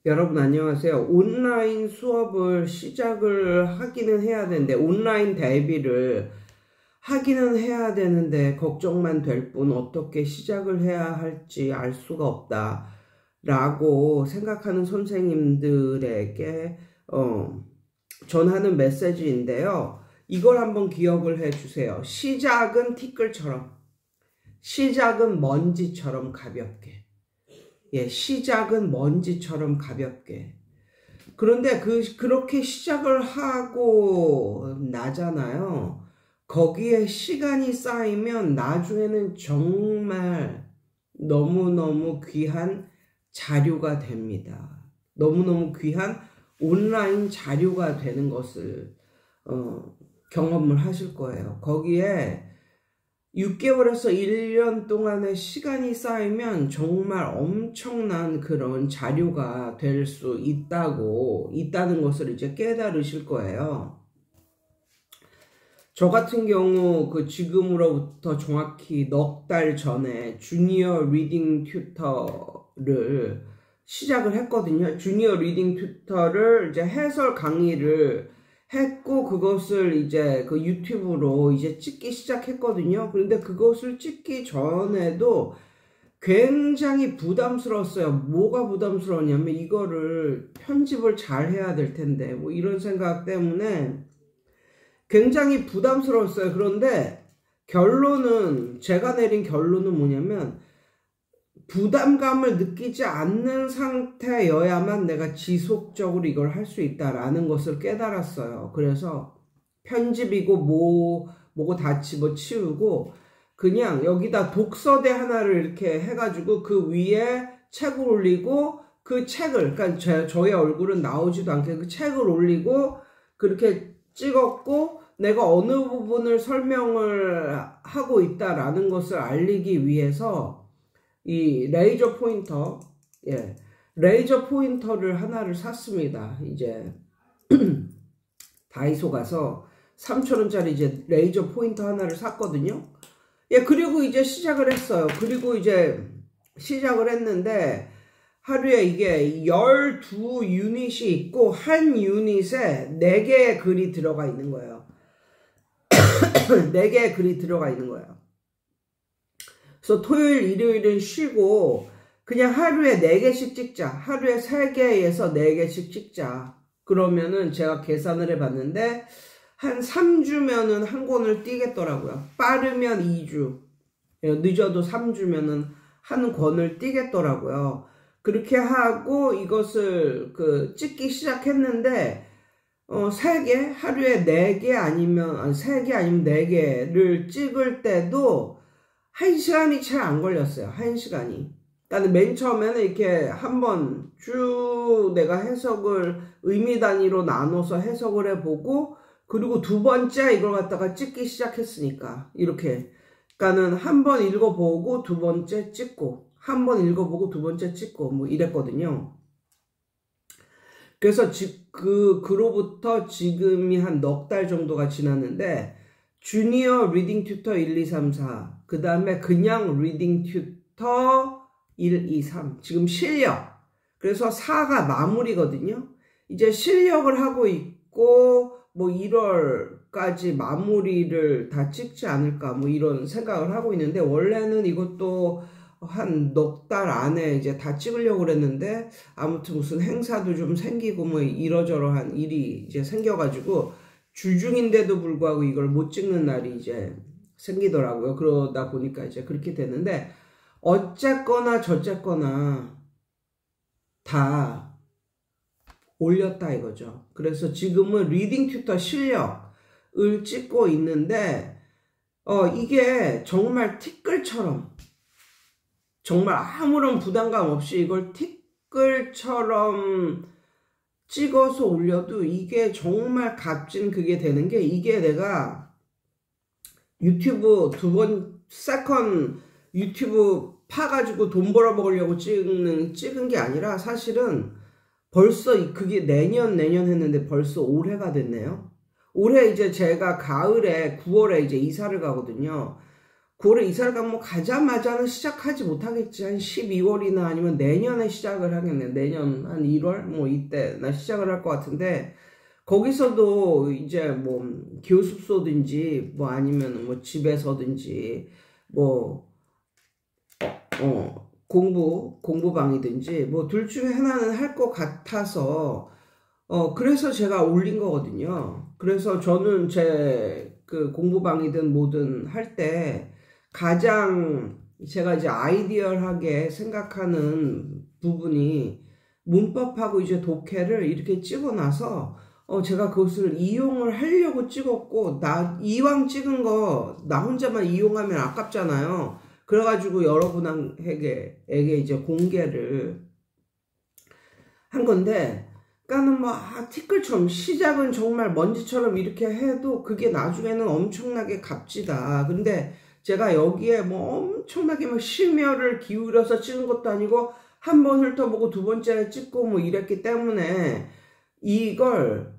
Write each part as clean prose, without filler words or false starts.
여러분 안녕하세요. 온라인 수업을 시작을 하기는 해야 되는데, 온라인 대비를 하기는 해야 되는데 걱정만 될 뿐 어떻게 시작을 해야 할지 알 수가 없다 라고 생각하는 선생님들에게 전하는 메시지인데요. 이걸 한번 기억을 해 주세요. 시작은 티끌처럼, 시작은 먼지처럼 가볍게. 시작은 먼지처럼 가볍게. 그런데 그렇게 시작을 하고 나잖아요. 거기에 시간이 쌓이면 나중에는 정말 너무너무 귀한 자료가 됩니다. 너무너무 귀한 온라인 자료가 되는 것을 경험을 하실 거예요. 거기에 6개월에서 1년 동안의 시간이 쌓이면 정말 엄청난 그런 자료가 될 수 있다는 것을 이제 깨달으실 거예요. 저 같은 경우 지금으로부터 정확히 넉 달 전에 주니어 리딩 튜터를 시작을 했거든요. 주니어 리딩 튜터를 이제 해설 강의를 했고, 그것을 이제 유튜브로 이제 찍기 시작했거든요. 그런데 그것을 찍기 전에도 굉장히 부담스러웠어요. 뭐가 부담스러웠냐면, 이거를 편집을 잘 해야 될 텐데, 뭐 이런 생각 때문에 굉장히 부담스러웠어요. 그런데 제가 내린 결론은 뭐냐면, 부담감을 느끼지 않는 상태여야만 내가 지속적으로 이걸 할 수 있다라는 것을 깨달았어요. 그래서 편집이고 뭐고 다 집어치우고 그냥 여기다 독서대 하나를 이렇게 해가지고 그 위에 책을 올리고, 그 책을, 그러니까 저의 얼굴은 나오지도 않게 그 책을 올리고 그렇게 찍었고, 내가 어느 부분을 설명을 하고 있다라는 것을 알리기 위해서 이 레이저 포인터를 하나를 샀습니다. 이제 다이소 가서 3,000원짜리 이제 레이저 포인터 하나를 샀거든요. 그리고 이제 시작을 했어요. 그리고 이제 시작을 했는데, 하루에 이게 12유닛이 있고, 한 유닛에 4개의 글이 들어가 있는 거예요. 4개의 글이 들어가 있는 거예요. 그래서 토요일, 일요일은 쉬고 그냥 하루에 4개씩 찍자. 하루에 3개에서 4개씩 찍자. 그러면은 제가 계산을 해봤는데 한 3주면은 한 권을 띄겠더라고요. 빠르면 2주, 늦어도 3주면은 한 권을 띄겠더라고요. 그렇게 하고 이것을 찍기 시작했는데 3개, 하루에 4개 아니면 3개 아니면 4개를 찍을 때도 1시간이 채 안 걸렸어요. 1시간이. 나는 맨 처음에는 이렇게 한번 쭉 내가 해석을 의미 단위로 나눠서 해석을 해보고, 그리고 두 번째 이걸 갖다가 찍기 시작했으니까 이렇게. 그러니까는 한 번 읽어보고 두 번째 찍고, 한 번 읽어보고 두 번째 찍고 뭐 이랬거든요. 그래서 그로부터 지금이 한 넉 달 정도가 지났는데, 주니어 리딩 튜터 1, 2, 3, 4, 그 다음에 그냥 리딩 튜터 1, 2, 3, 지금 실력. 그래서 4가 마무리거든요. 이제 실력을 하고 있고, 뭐 1월까지 마무리를 다 찍지 않을까, 뭐 이런 생각을 하고 있는데, 원래는 이것도 한 넉 달 안에 이제 다 찍으려고 그랬는데, 아무튼 무슨 행사도 좀 생기고 뭐 이러저러한 일이 이제 생겨가지고 주중인데도 불구하고 이걸 못 찍는 날이 이제 생기더라고요. 그러다 보니까 이제 그렇게 되는데, 어쨌거나 저쨌거나 다 올렸다 이거죠. 그래서 지금은 리딩 튜터 실력을 찍고 있는데, 이게 정말 티끌처럼, 정말 아무런 부담감 없이 이걸 티끌처럼 찍어서 올려도 이게 정말 값진 그게 되는 게, 이게 내가 유튜브 세컨 유튜브 파가지고 돈 벌어 먹으려고 찍은 게 아니라, 사실은 벌써 그게 내년 했는데 벌써 올해가 됐네요. 올해 이제 제가 가을에 9월에 이제 이사를 가거든요. 9월에 이사를 가면 뭐 가자마자는 시작하지 못하겠지. 한 12월이나 아니면 내년에 시작을 하겠네. 내년 한 1월? 뭐 이때 나 시작을 할 것 같은데, 거기서도 이제 뭐 교습소든지 뭐 아니면 뭐 집에서든지 뭐 공부방이든지 뭐 둘 중에 하나는 할 것 같아서 그래서 제가 올린 거거든요. 그래서 저는 제 그 공부방이든 뭐든 할 때 가장 제가 이제 아이디얼하게 생각하는 부분이 문법하고 이제 독해를 이렇게 찍어놔서 제가 그것을 이용을 하려고 찍었고, 이왕 찍은 거 나 혼자만 이용하면 아깝잖아요. 그래가지고 여러분에게 이제 공개를 한 건데, 그러니까는 뭐 티끌처럼 시작은 정말 먼지처럼 이렇게 해도 그게 나중에는 엄청나게 값지다. 근데 제가 여기에 뭐 엄청나게 막 심혈을 기울여서 찍은 것도 아니고 한 번 훑어보고 두 번째 찍고 뭐 이랬기 때문에 이걸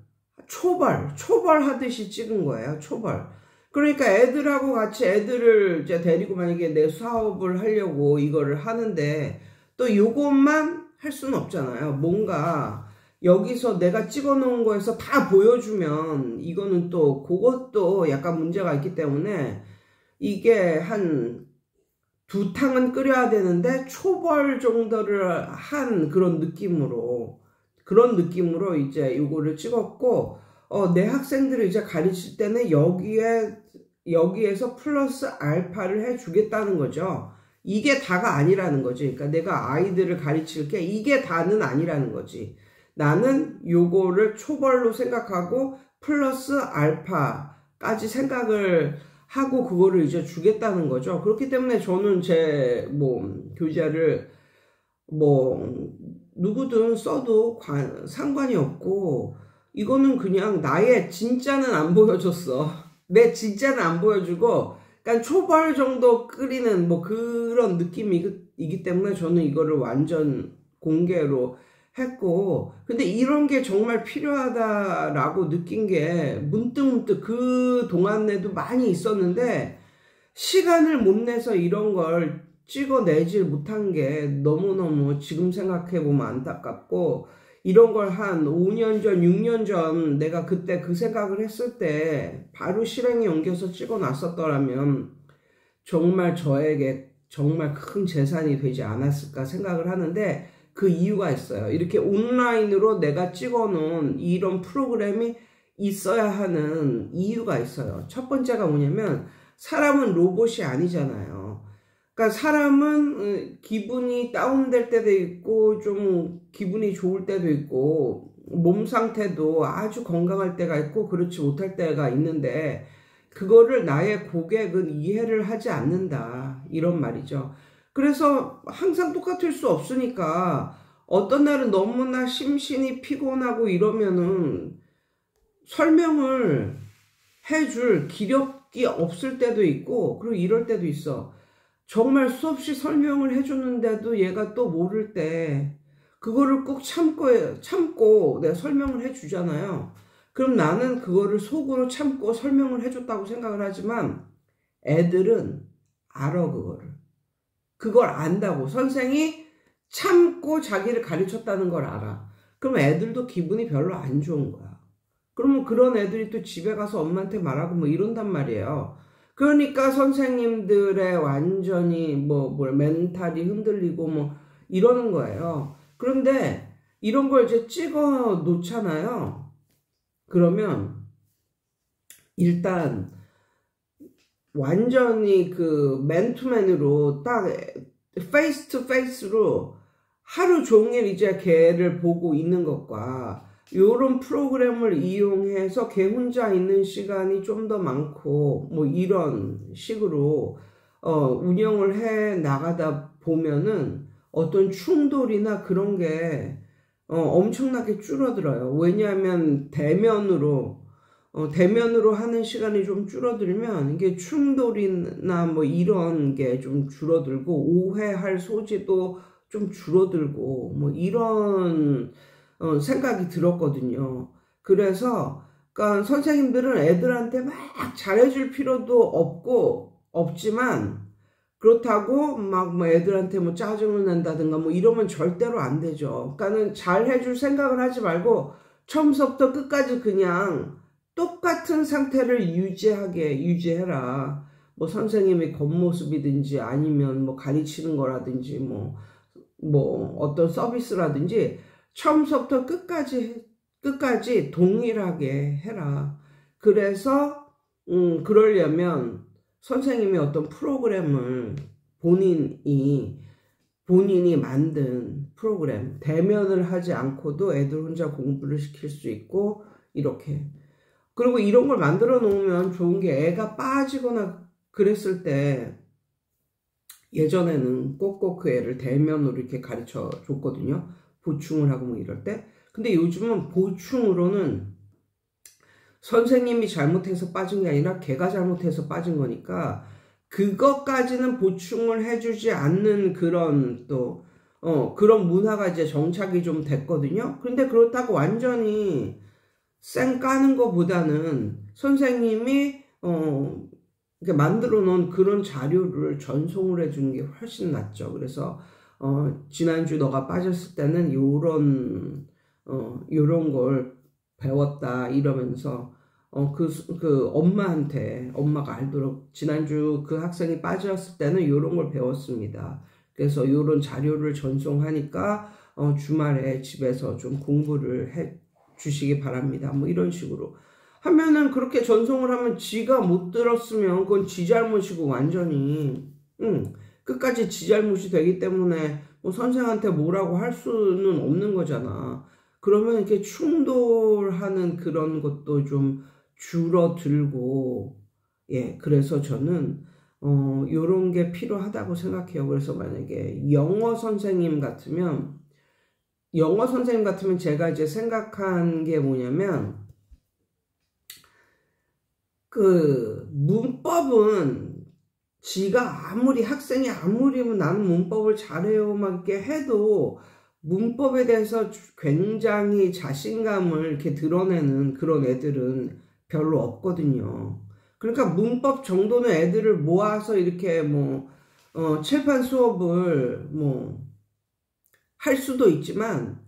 초벌하듯이 찍은 거예요. 초벌. 그러니까 애들하고 같이 애들을 이제 데리고 만약에 내 사업을 하려고 이거를 하는데 또 요것만 할 수는 없잖아요. 뭔가 여기서 내가 찍어 놓은 거에서 다 보여주면 이거는 또 그것도 약간 문제가 있기 때문에 이게 한 2탕은 끓여야 되는데 초벌 정도를 한 그런 느낌으로 이제 요거를 찍었고, 내 학생들을 이제 가르칠 때는 여기에서 플러스 알파를 해주겠다는 거죠. 이게 다가 아니라는 거지. 그러니까 내가 아이들을 가르칠 게 이게 다는 아니라는 거지. 나는 요거를 초벌로 생각하고 플러스 알파까지 생각을 하고 그거를 이제 주겠다는 거죠. 그렇기 때문에 저는 제 교재를 누구든 써도 상관이 없고, 이거는 그냥 나의 진짜는 안 보여줬어. 내 진짜는 안 보여주고, 그러니까 초벌 정도 끓이는 그런 느낌이기 때문에 저는 이거를 완전 공개로 했고, 근데 이런 게 정말 필요하다라고 느낀 게 문득 그 동안에도 많이 있었는데 시간을 못 내서 이런 걸 찍어내질 못한 게 너무너무 지금 생각해보면 안타깝고, 이런 걸 한 5년 전, 6년 전 내가 그때 그 생각을 했을 때 바로 실행에 옮겨서 찍어놨었더라면 정말 저에게 정말 큰 재산이 되지 않았을까 생각을 하는데, 그 이유가 있어요. 이렇게 온라인으로 내가 찍어놓은 이런 프로그램이 있어야 하는 이유가 있어요. 첫 번째가 뭐냐면 사람은 로봇이 아니잖아요. 그러니까 사람은 기분이 다운될 때도 있고 좀 기분이 좋을 때도 있고 몸 상태도 아주 건강할 때가 있고 그렇지 못할 때가 있는데, 그거를 나의 고객은 이해를 하지 않는다, 이런 말이죠. 그래서 항상 똑같을 수 없으니까 어떤 날은 너무나 심신이 피곤하고 이러면은 설명을 해줄 기력이 없을 때도 있고, 그리고 이럴 때도 있어. 정말 수없이 설명을 해주는데도 얘가 또 모를 때 그거를 꼭 참고 내가 설명을 해주잖아요. 그럼 나는 그거를 속으로 참고 설명을 해줬다고 생각을 하지만 애들은 알아. 그걸 안다고. 선생이 참고 자기를 가르쳤다는 걸 알아. 그럼 애들도 기분이 별로 안 좋은 거야. 그러면 그런 애들이 또 집에 가서 엄마한테 말하고 뭐 이런단 말이에요. 그러니까 선생님들의 완전히 멘탈이 흔들리고 뭐 이러는 거예요. 그런데 이런 걸 이제 찍어 놓잖아요. 그러면 일단 완전히 그 맨투맨으로 딱 페이스 투 페이스로 하루 종일 이제 걔를 보고 있는 것과 요런 프로그램을 이용해서 걔 혼자 있는 시간이 좀 더 많고 뭐 이런 식으로 운영을 해 나가다 보면은 어떤 충돌이나 그런 게 엄청나게 줄어들어요. 왜냐하면 대면으로 하는 시간이 좀 줄어들면 이게 충돌이나 뭐 이런 게 좀 줄어들고 오해할 소지도 좀 줄어들고 뭐 이런 생각이 들었거든요. 그래서 그러니까 선생님들은 애들한테 막 잘해줄 필요도 없고 없지만 그렇다고 막 뭐 애들한테 뭐 짜증을 낸다든가 뭐 이러면 절대로 안 되죠. 그러니까는 잘 해줄 생각을 하지 말고 처음부터 끝까지 그냥 똑같은 상태를 유지해라. 뭐 선생님의 겉모습이든지 아니면 뭐 가르치는 거라든지 뭐 어떤 서비스라든지 처음부터 끝까지 동일하게 해라. 그래서 그러려면 선생님이 어떤 프로그램을 본인이 만든 프로그램, 대면을 하지 않고도 애들 혼자 공부를 시킬 수 있고 이렇게. 그리고 이런 걸 만들어 놓으면 좋은 게 애가 빠지거나 그랬을 때 예전에는 꼭꼭 그 애를 대면으로 이렇게 가르쳐 줬거든요. 보충을 하고 뭐 이럴 때. 근데 요즘은 보충으로는 선생님이 잘못해서 빠진 게 아니라 걔가 잘못해서 빠진 거니까 그것까지는 보충을 해주지 않는 그런 그런 문화가 이제 정착이 좀 됐거든요. 근데 그렇다고 완전히 쌩 까는 거보다는 선생님이 이렇게 만들어 놓은 그런 자료를 전송을 해주는 게 훨씬 낫죠. 그래서 지난주 너가 빠졌을 때는 요런 걸 배웠다 이러면서 엄마한테 엄마가 알도록 지난주 그 학생이 빠졌을 때는 요런 걸 배웠습니다. 그래서 요런 자료를 전송하니까 주말에 집에서 좀 공부를 해 주시기 바랍니다. 뭐 이런 식으로 하면은 그렇게 전송을 하면 지가 못 들었으면 그건 지 잘못이고 완전히 끝까지 지 잘못이 되기 때문에 뭐 선생한테 뭐라고 할 수는 없는 거잖아. 그러면 이렇게 충돌하는 그런 것도 좀 줄어들고, 예, 그래서 저는 요런 게 필요하다고 생각해요. 그래서 만약에 영어 선생님 같으면 제가 이제 생각한 게 뭐냐면 그 문법은 지가 학생이 아무리 나는 문법을 잘해요 막 이렇게 해도 문법에 대해서 굉장히 자신감을 이렇게 드러내는 그런 애들은 별로 없거든요. 그러니까 문법 정도는 애들을 모아서 이렇게 칠판 수업을 할 수도 있지만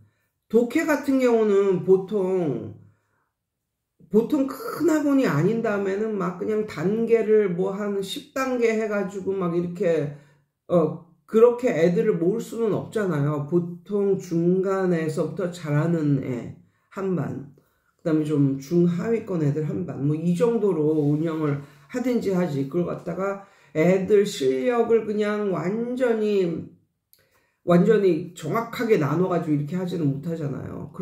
독해 같은 경우는 보통 큰 학원이 아닌 다음에는 막 그냥 단계를 한 10단계 해가지고 막 이렇게 그렇게 애들을 모을 수는 없잖아요. 보통 중간에서부터 잘하는 애 한 반, 그 다음에 좀 중하위권 애들 한 반, 이 정도로 운영을 하든지 하지. 그걸 갖다가 애들 실력을 그냥 완전히 정확하게 나눠가지고 이렇게 하지는 못하잖아요.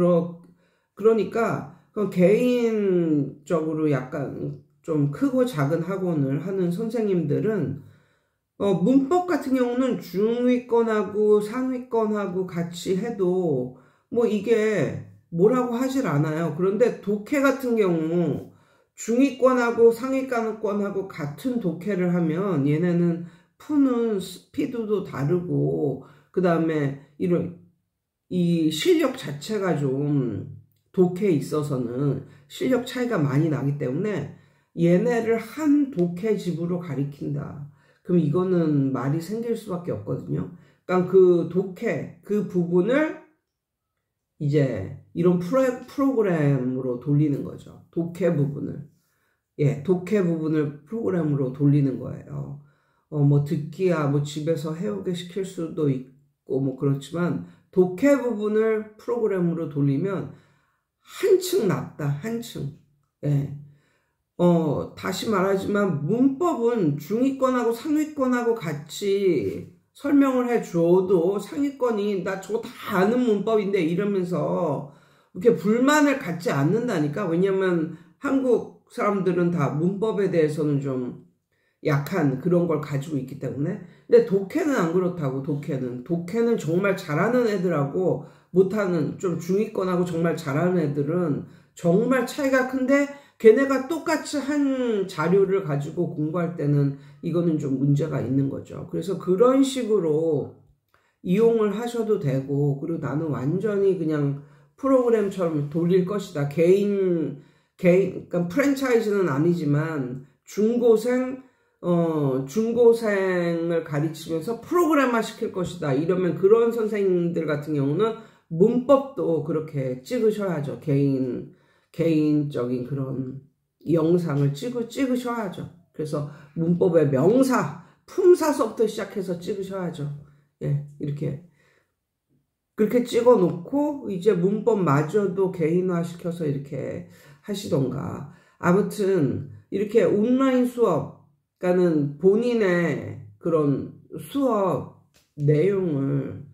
그러니까 개인적으로 약간 좀 크고 작은 학원을 하는 선생님들은 문법 같은 경우는 중위권하고 상위권하고 같이 해도 이게 뭐라고 하질 않아요. 그런데 독해 같은 경우 중위권하고 상위권하고 같은 독해를 하면 얘네는 푸는 스피드도 다르고 그 다음에 이 실력 자체가 좀 독해에 있어서는 실력 차이가 많이 나기 때문에 얘네를 한 독해집으로 가리킨다. 그럼 이거는 말이 생길 수밖에 없거든요. 그러니까 그 독해, 그 부분을 이제 이런 프로그램으로 돌리는 거죠. 독해 부분을. 예, 독해 부분을 프로그램으로 돌리는 거예요. 듣기야 집에서 해오게 시킬 수도 있고 그렇지만 독해 부분을 프로그램으로 돌리면 한층 낫다, 한층. 예. 다시 말하지만 문법은 중위권하고 상위권하고 같이 설명을 해줘도 상위권이 나 저거 다 아는 문법인데 이러면서 이렇게 불만을 갖지 않는다니까. 왜냐면 한국 사람들은 다 문법에 대해서는 좀 약한 그런 걸 가지고 있기 때문에. 근데 독해는 안 그렇다고. 독해는 정말 잘하는 애들하고 못하는 좀 중위권하고 정말 잘하는 애들은 정말 차이가 큰데 걔네가 똑같이 한 자료를 가지고 공부할 때는 이거는 좀 문제가 있는 거죠. 그래서 그런 식으로 이용을 하셔도 되고, 그리고 나는 완전히 그냥 프로그램처럼 돌릴 것이다. 그러니까 프랜차이즈는 아니지만 중고생 중고생을 가르치면서 프로그램화 시킬 것이다. 이러면 그런 선생님들 같은 경우는 문법도 그렇게 찍으셔야죠. 개인적인 그런 영상을 찍으셔야죠. 그래서 문법의 명사, 품사서부터 시작해서 찍으셔야죠. 예, 이렇게. 그렇게 찍어 놓고 이제 문법마저도 개인화 시켜서 이렇게 하시던가. 아무튼 이렇게 온라인 수업, 그러니까는 본인의 그런 수업 내용을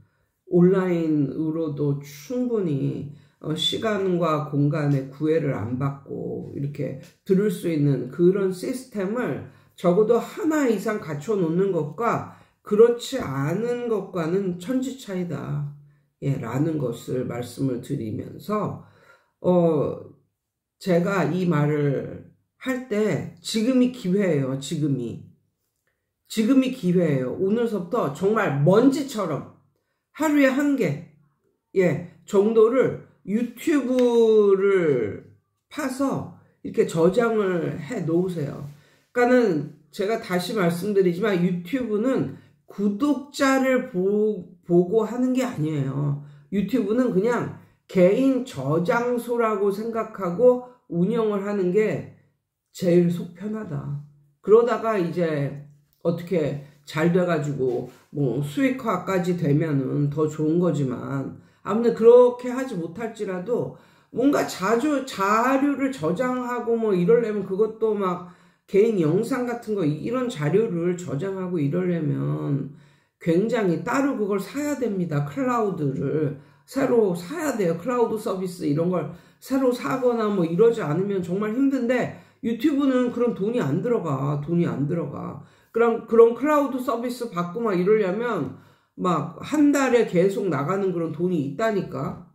온라인으로도 충분히 시간과 공간의 구애를 안 받고 이렇게 들을 수 있는 그런 시스템을 적어도 하나 이상 갖춰 놓는 것과 그렇지 않은 것과는 천지 차이다. 예, 라는 것을 말씀을 드리면서 제가 이 말을 할 때 지금이 기회예요. 지금이 기회예요. 오늘서부터 정말 먼지처럼 하루에 한 개, 예, 정도를 유튜브를 파서 이렇게 저장을 해 놓으세요. 그러니까는 제가 다시 말씀드리지만 유튜브는 구독자를 보고 하는 게 아니에요. 유튜브는 그냥 개인 저장소라고 생각하고 운영을 하는 게 제일 속 편하다. 그러다가 이제 어떻게 잘 돼가지고 뭐 수익화까지 되면은 더 좋은 거지만 아무튼 그렇게 하지 못할지라도 뭔가 자료를 저장하고 뭐 이러려면 그것도 막 개인 영상 같은 거 이런 자료를 저장하고 이러려면 굉장히 따로 그걸 사야 됩니다. 클라우드를 새로 사야 돼요. 클라우드 서비스 이런 걸 새로 사거나 뭐 이러지 않으면 정말 힘든데 유튜브는 그런 돈이 안 들어가. 그런 클라우드 서비스 받고 막 이러려면 막 한 달에 계속 나가는 그런 돈이 있다니까.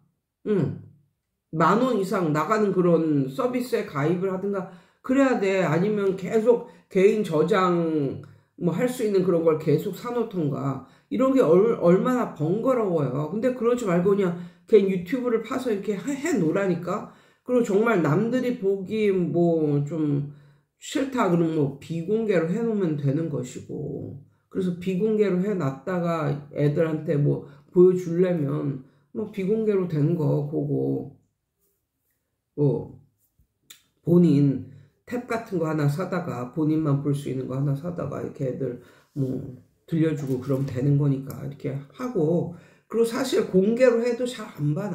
10,000원 이상 나가는 그런 서비스에 가입을 하든가 그래야 돼. 아니면 계속 개인 저장 뭐 할 수 있는 그런 걸 계속 사놓던가. 이런 게 얼마나 번거로워요. 근데 그러지 말고 그냥 유튜브를 파서 이렇게 해 놓으라니까. 그리고 정말 남들이 보기 뭐 좀 싫다 그러면 뭐 비공개로 해 놓으면 되는 것이고. 그래서 비공개로 해 놨다가 애들한테 뭐 보여주려면 뭐 비공개로 된 거 보고 뭐 본인 탭 같은 거 하나 사다가 본인만 볼 수 있는 거 하나 사다가 이렇게 애들 뭐 들려주고 그러면 되는 거니까 이렇게 하고. 그리고 사실 공개로 해도 잘 안 봐.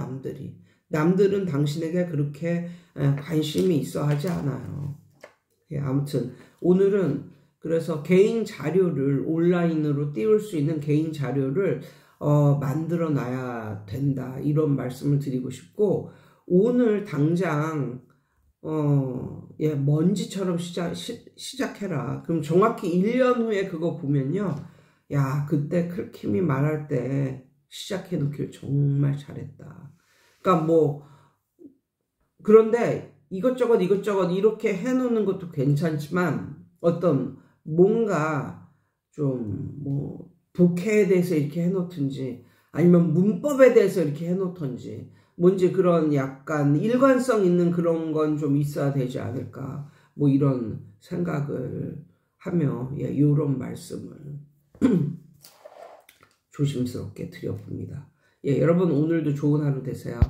남들은 당신에게 그렇게 관심이 있어 하지 않아요. 예, 아무튼 오늘은 그래서 개인 자료를 온라인으로 띄울 수 있는 개인 자료를 만들어 놔야 된다. 이런 말씀을 드리고 싶고, 오늘 당장 예, 먼지처럼 시작해라. 그럼 정확히 1년 후에 그거 보면요. 야, 그때 클킴이 말할 때 시작해 놓길 정말 잘했다. 그러니까 뭐 그런데 이것저것 이렇게 해 놓는 것도 괜찮지만 어떤 뭔가 좀 뭐 독해에 대해서 이렇게 해 놓든지 아니면 문법에 대해서 이렇게 해 놓든지 뭔지 그런 약간 일관성 있는 그런 건 좀 있어야 되지 않을까. 뭐 이런 생각을 하며 예, 이런 말씀을 조심스럽게 드려봅니다. 예, 여러분 오늘도 좋은 하루 되세요.